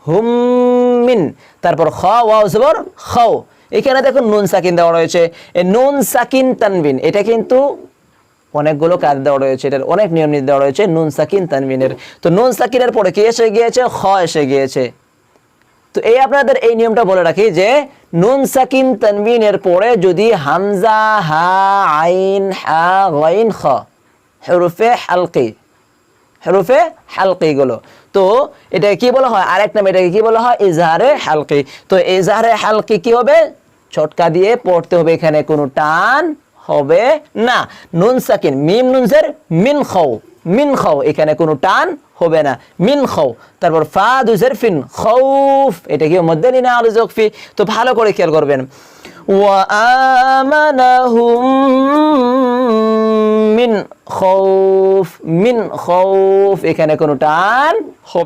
হুম মিন, তারপর খ ওয়াও জবর খাও। এখানে দেখুন নুন সাকিন দেওয়া রয়েছে, এই নুন সাকিন তানবিন এটা কিন্তু অনেকগুলো কাজ দেওয়া রয়েছে, এটার অনেক নিয়ম নীতি দেওয়া রয়েছে নুন সাকিন তানবিনের। তো নুন সাকিনের পরে কি এসে গিয়েছে? খ এসে গিয়েছে। তো এই আপনাদের এই নিয়মটা বলে রাখি যে নুন সাকিন তানবিনের পরে যদি হামজা, হা, আইন, হা, গাইন, খ হরফে হালকি, হরফে হালকি গুলো, তো এটা কি বলা হয়? আরেক নাম এটাকে কি বলা হয়? ইজহারে হালকি। তো ইজহারে হালকি কি হবে? ছটকা দিয়ে পড়তে হবে, এখানে কোনো টান হবে না। নুন সাকিন মিম নুন জের মিন খাও, মিন খাও, এখানে কোনো টান হবে না, মিন খাও। তারপর ফা দুজের ফিন খাউফ, এটা কি মধ্যে নিনা আল জকফি। তো ভালো করে খেয়াল করবেন। ওয়া আমানাহুম মিন খাউফ, মিন খাউফ, এখানে কোনো টান হবে